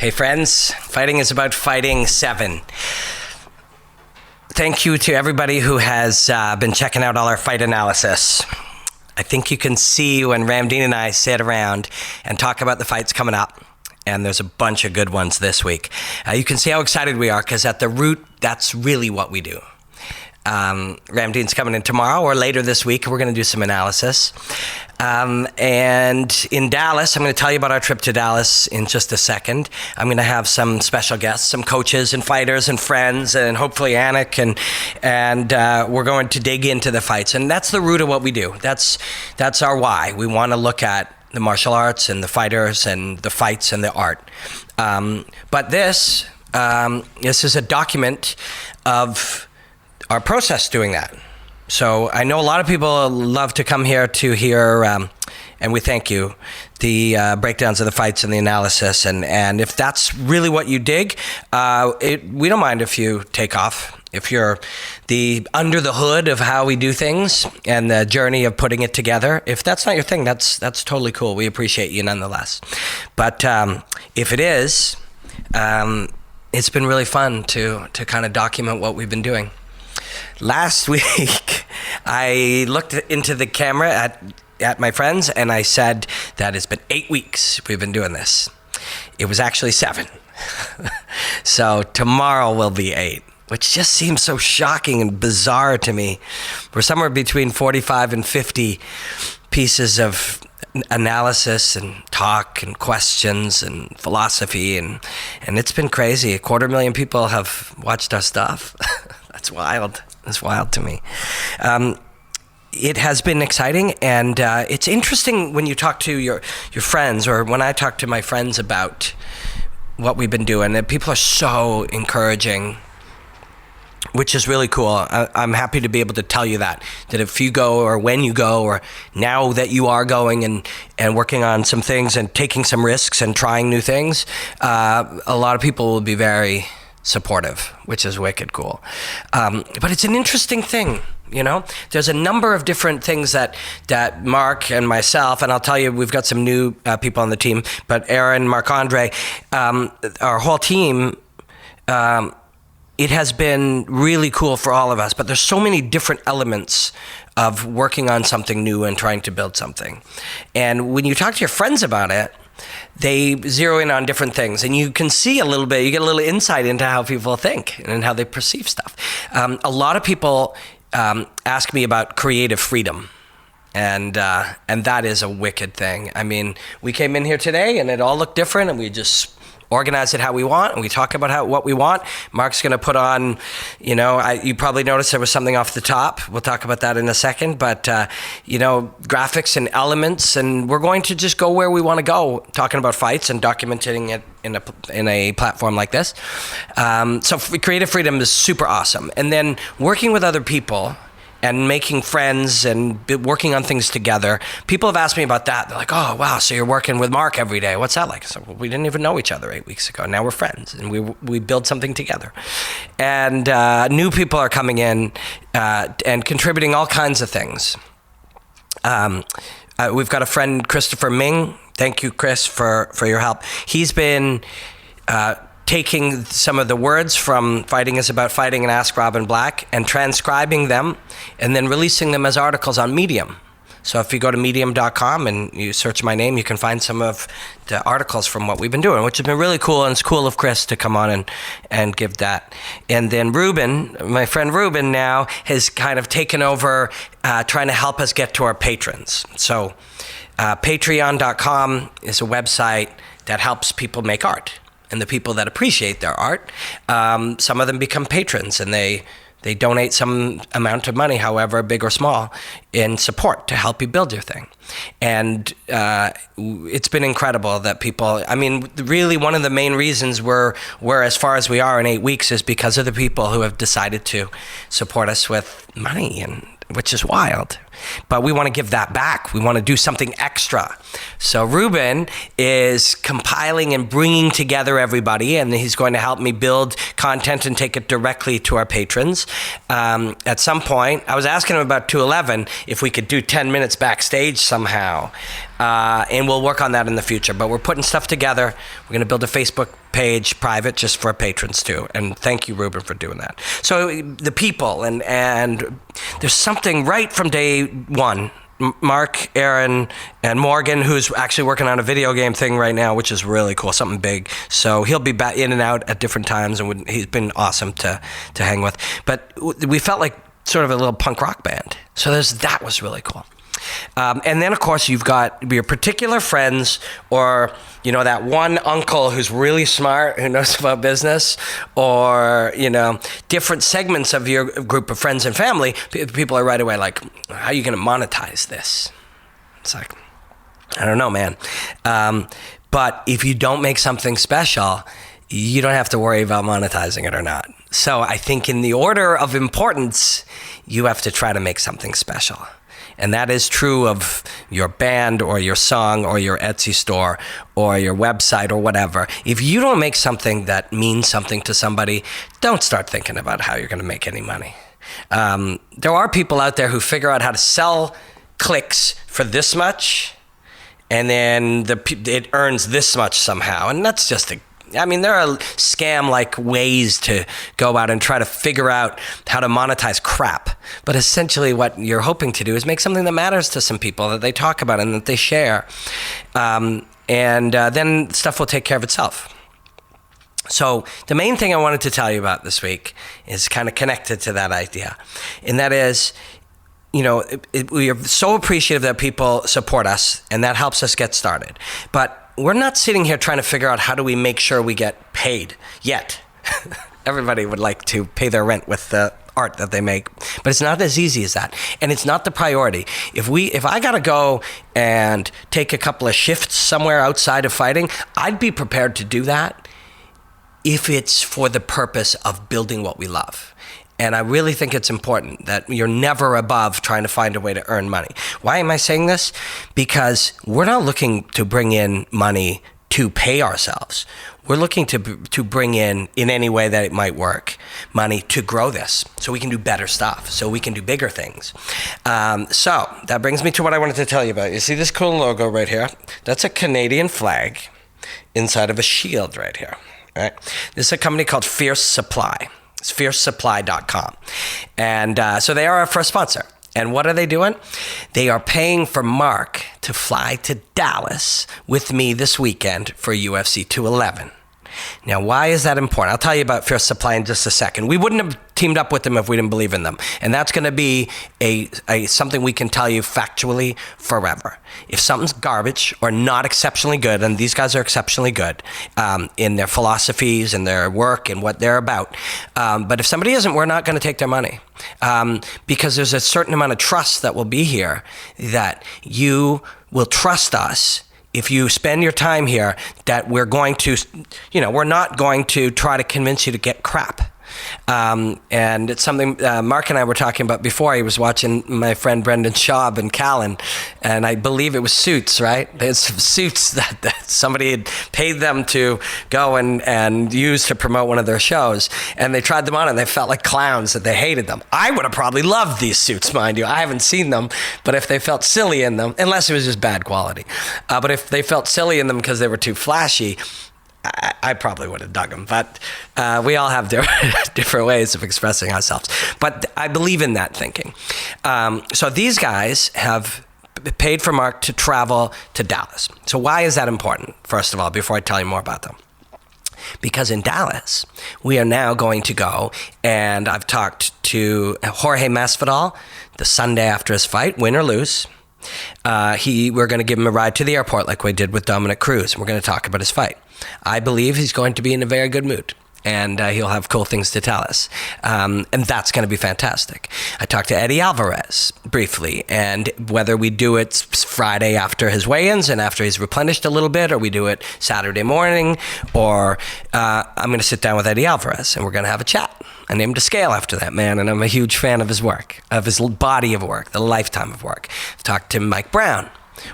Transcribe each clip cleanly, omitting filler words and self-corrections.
Hey friends, Fighting is About Fighting 7. Thank you to everybody who has been checking out all our fight analysis. I think you can see when Ramdeen and I sit around and talk about the fights coming up, and there's a bunch of good ones this week. You can see how excited we are, because at the root, that's really what we do. Ramdeen's coming in tomorrow or later this week. We're going to do some analysis. And in Dallas, I'm going to tell you about our trip to Dallas in just a second. I'm going to have some special guests, some coaches and fighters and friends, and hopefully Anik, and we're going to dig into the fights. And that's the root of what we do. That's our why. We want to look at the martial arts and the fighters and the fights and the art. But this is a document of our process doing that. So I know a lot of people love to come here to hear, and we thank you, the breakdowns of the fights and the analysis. And if that's really what you dig, we don't mind if you take off. If you're the under the hood of how we do things and the journey of putting it together, if that's not your thing, that's totally cool. We appreciate you nonetheless. But if it is, it's been really fun to kind of document what we've been doing. Last week, I looked into the camera at my friends and I said that it's been 8 weeks we've been doing this. It was actually 7. So tomorrow will be 8, which just seems so shocking and bizarre to me. We're somewhere between 45 and 50 pieces of analysis and talk and questions and philosophy, and it's been crazy. 250,000 people have watched our stuff. That's wild. That's wild to me. It has been exciting, and it's interesting when you talk to your friends, or when I talk to my friends about what we've been doing, and people are so encouraging, which is really cool. I'm happy to be able to tell you that if you go, or when you go, or now that you are going and working on some things and taking some risks and trying new things, a lot of people will be very supportive, which is wicked cool. But it's an interesting thing, you know? There's a number of different things that Mark and myself, and I'll tell you, we've got some new people on the team, but Aaron, Marc-Andre, our whole team, it has been really cool for all of us, but there's so many different elements of working on something new and trying to build something. And when you talk to your friends about it, they zero in on different things, and you can see a little bit, you get a little insight into how people think and how they perceive stuff. A lot of people ask me about creative freedom, and that is a wicked thing. I mean, we came in here today and it all looked different, and we just organize it how we want, and we talk about what we want. Mark's going to put on, you probably noticed there was something off the top. We'll talk about that in a second, but graphics and elements, and we're going to just go where we want to go, talking about fights and documenting it in a platform like this. So creative freedom is super awesome. And then working with other people and making friends and working on things together. People have asked me about that. They're like, oh, wow, so you're working with Mark every day. What's that like? So we didn't even know each other 8 weeks ago. Now we're friends, and we build something together. And new people are coming in and contributing all kinds of things. We've got a friend, Christopher Ming. Thank you, Chris, for your help. He's been taking some of the words from Fighting is About Fighting and Ask Robin Black and transcribing them and then releasing them as articles on Medium. So if you go to medium.com and you search my name, you can find some of the articles from what we've been doing, which has been really cool, and it's cool of Chris to come on and give that. And then Ruben, my friend Ruben now, has kind of taken over trying to help us get to our patrons. So patreon.com is a website that helps people make art. And the people that appreciate their art, some of them become patrons, and they donate some amount of money, however big or small, in support to help you build your thing. And it's been incredible that people, I mean, really one of the main reasons we're as far as we are in 8 weeks is because of the people who have decided to support us with money, and which is wild. But we want to give that back. We want to do something extra. So Ruben is compiling and bringing together everybody, and he's going to help me build content and take it directly to our patrons. At some point, I was asking him about 211 if we could do 10 minutes backstage somehow. And we'll work on that in the future. But we're putting stuff together. We're going to build a Facebook page private just for patrons too. And thank you, Ruben, for doing that. So the people, and there's something right from day one. Mark, Aaron, and Morgan, who's actually working on a video game thing right now, which is really cool, something big. So he'll be back in and out at different times, and he's been awesome to hang with. But we felt like sort of a little punk rock band. So that was really cool. And then, of course, you've got your particular friends, or, you know, that one uncle who's really smart, who knows about business, or, you know, different segments of your group of friends and family. People are right away like, how are you going to monetize this? It's like, I don't know, man. But if you don't make something special, you don't have to worry about monetizing it or not. So I think in the order of importance, you have to try to make something special. And that is true of your band or your song or your Etsy store or your website or whatever. If you don't make something that means something to somebody, don't start thinking about how you're going to make any money. There are people out there who figure out how to sell clicks for this much, and then it earns this much somehow. And that's just there are scam-like ways to go out and try to figure out how to monetize crap. But essentially what you're hoping to do is make something that matters to some people, that they talk about and that they share. And then stuff will take care of itself. So the main thing I wanted to tell you about this week is kind of connected to that idea. And that is, you know, we are so appreciative that people support us, and that helps us get started. But we're not sitting here trying to figure out how do we make sure we get paid yet. Everybody would like to pay their rent with the art that they make, but it's not as easy as that, and it's not the priority. If I gotta go and take a couple of shifts somewhere outside of fighting, I'd be prepared to do that if it's for the purpose of building what we love. And I really think it's important that you're never above trying to find a way to earn money. Why am I saying this? Because we're not looking to bring in money to pay ourselves. We're looking to bring in any way that it might work, money to grow this so we can do better stuff, so we can do bigger things. So that brings me to what I wanted to tell you about. You see this cool logo right here? That's a Canadian flag inside of a shield right here. Right? This is a company called Fierce Supply. It's fiercesupply.com. And so they are our first sponsor. And what are they doing? They are paying for Mark to fly to Dallas with me this weekend for UFC 211. Now, why is that important? I'll tell you about Fierce Supply in just a second. We wouldn't have teamed up with them if we didn't believe in them. And that's going to be something we can tell you factually forever. If something's garbage or not exceptionally good, and these guys are exceptionally good in their philosophies and their work and what they're about. But if somebody isn't, we're not going to take their money. Because there's a certain amount of trust that will be here, that you will trust us if you spend your time here, that we're going to, we're not going to try to convince you to get crap. And it's something Mark and I were talking about before. He was watching my friend Brendan Schaub and Callan, and I believe it was Suits, right? There's some Suits that somebody had paid them to go and use to promote one of their shows, and they tried them on and they felt like clowns, that they hated them. I would have probably loved these suits, mind you. I haven't seen them, but if they felt silly in them, unless it was just bad quality, but if they felt silly in them because they were too flashy, I probably would have dug them, but we all have different ways of expressing ourselves. But I believe in that thinking. So these guys have paid for Mark to travel to Dallas. So why is that important, first of all, before I tell you more about them? Because in Dallas, we are now going to go, and I've talked to Jorge Masvidal the Sunday after his fight, win or lose. We're going to give him a ride to the airport like we did with Dominic Cruz, and we're going to talk about his fight. I believe he's going to be in a very good mood, and he'll have cool things to tell us, and that's going to be fantastic. I talked to Eddie Alvarez briefly, and whether we do it Friday after his weigh-ins and after he's replenished a little bit, or we do it Saturday morning, or I'm going to sit down with Eddie Alvarez, and we're going to have a chat. I named a scale after that man, and I'm a huge fan of his work, of his body of work, the lifetime of work. I've talked to Mike Brown.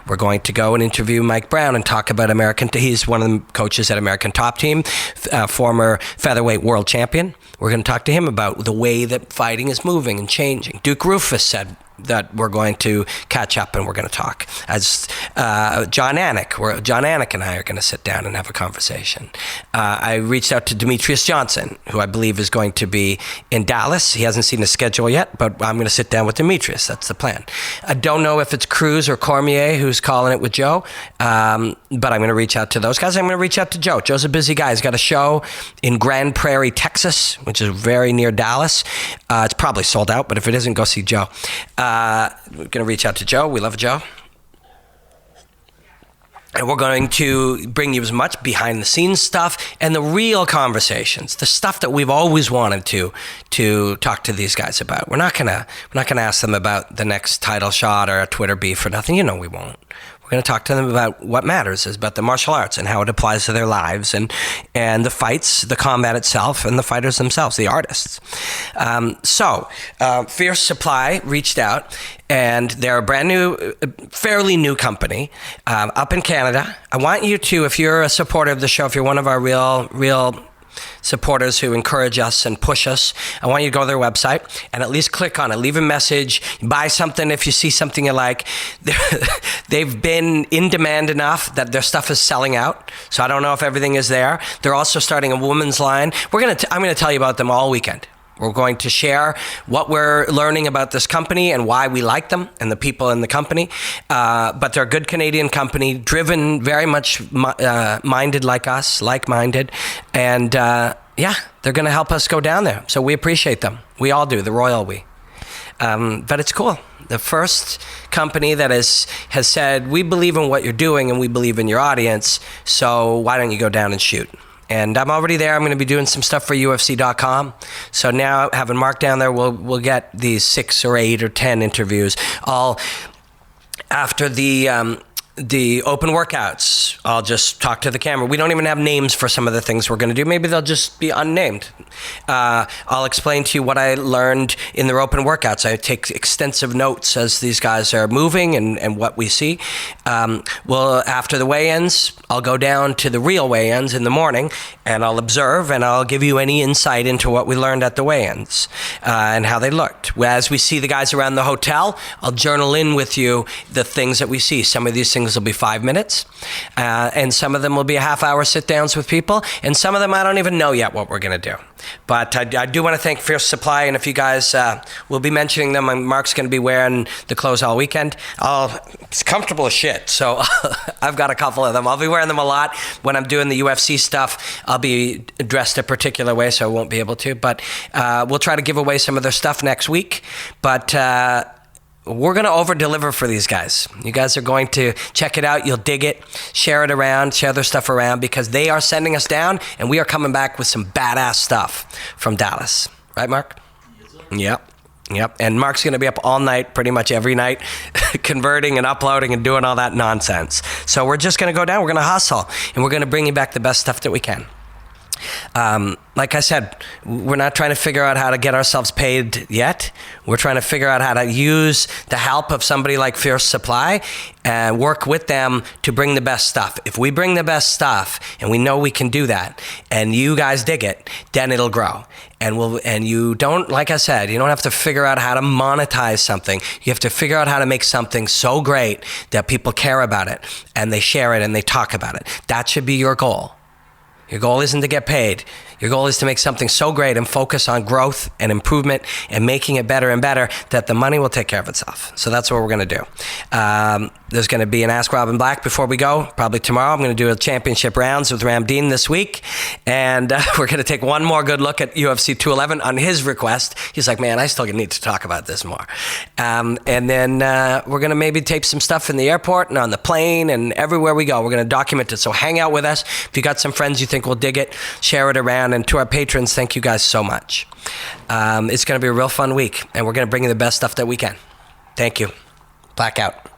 We're going to go and interview Mike Brown and talk about he's one of the coaches at American Top Team, former featherweight world champion. We're going to talk to him about the way that fighting is moving and changing. Duke Roufus said that we're going to catch up and we're going to talk. As John Anik and I are going to sit down and have a conversation. I reached out to Demetrius Johnson, who I believe is going to be in Dallas. He hasn't seen the schedule yet, but I'm going to sit down with Demetrius. That's the plan. I don't know if it's Cruz or Cormier who's calling it with Joe, but I'm going to reach out to those guys. I'm going to reach out to Joe. Joe's a busy guy. He's got a show in Grand Prairie, Texas, which is very near Dallas. It's probably sold out, but if it isn't, go see Joe. We're going to reach out to Joe. We love Joe. And we're going to bring you as much behind-the-scenes stuff and the real conversations, the stuff that we've always wanted to talk to these guys about. We're not gonna ask them about the next title shot or a Twitter beef or nothing. You know we won't. We're going to talk to them about what matters, is about the martial arts and how it applies to their lives and the fights, the combat itself, and the fighters themselves, the artists. So Fierce Supply reached out, and they're a brand new, fairly new company up in Canada. I want you to, if you're a supporter of the show, if you're one of our real supporters who encourage us and push us, I want you to go to their website and at least click on it, leave a message, buy something if you see something you like. They've been in demand enough that their stuff is selling out, so I don't know if everything is there. They're also starting a women's line. I'm going to tell you about them all weekend. We're going to share what we're learning about this company and why we like them and the people in the company. But they're a good Canadian company, driven very much minded like us, like-minded. And yeah, they're going to help us go down there. So we appreciate them. We all do, the royal we. But it's cool. The first company that has said, we believe in what you're doing and we believe in your audience, so why don't you go down and shoot? And I'm already there. I'm going to be doing some stuff for UFC.com. So now, having Mark down there, we'll get these 6 or 8 or 10 interviews, all after the open workouts. I'll just talk to the camera. We don't even have names for some of the things we're going to do. Maybe they'll just be unnamed. I'll explain to you what I learned in their open workouts. I take extensive notes as these guys are moving and what we see. Well, after the weigh-ins, I'll go down to the real weigh-ins in the morning, and I'll observe, and I'll give you any insight into what we learned at the weigh-ins and how they looked. As we see the guys around the hotel, I'll journal in with you the things that we see. Some of these things will be 5 minutes, and some of them will be a half-hour sit-downs with people, and some of them I don't even know yet what we're going to do. But I do want to thank Fierce Supply, and if you guys will be mentioning them, Mark's going to be wearing the clothes all weekend. It's comfortable as shit, so I've got a couple of them. I'll be wearing them a lot. When I'm doing the UFC stuff, I'll be dressed a particular way, so I won't be able to. But we'll try to give away some of their stuff next week. But we're going to over-deliver for these guys. You guys are going to check it out. You'll dig it. Share it around. Share their stuff around, because they are sending us down, and we are coming back with some badass stuff from Dallas. Right, Mark? Yes, Yep. And Mark's going to be up all night, pretty much every night, converting and uploading and doing all that nonsense. So we're just going to go down. We're going to hustle, and we're going to bring you back the best stuff that we can. Like I said, we're not trying to figure out how to get ourselves paid yet. We're trying to figure out how to use the help of somebody like Fierce Supply and work with them to bring the best stuff. If we bring the best stuff, and we know we can do that, and you guys dig it, then it'll grow. And you don't, like I said, you don't have to figure out how to monetize something. You have to figure out how to make something so great that people care about it, and they share it, and they talk about it. That should be your goal. Your goal isn't to get paid. Your goal is to make something so great and focus on growth and improvement and making it better and better that the money will take care of itself. So that's what we're going to do. There's going to be an Ask Robin Black before we go, probably tomorrow. I'm going to do a championship rounds with Ramdeen this week. And we're going to take one more good look at UFC 211 on his request. He's like, man, I still need to talk about this more. And then we're going to maybe tape some stuff in the airport and on the plane and everywhere we go. We're going to document it. So hang out with us. If you got some friends you think will dig it, share it around. And to our patrons, thank you guys so much. It's going to be a real fun week, and we're going to bring you the best stuff that we can. Thank you. Blackout.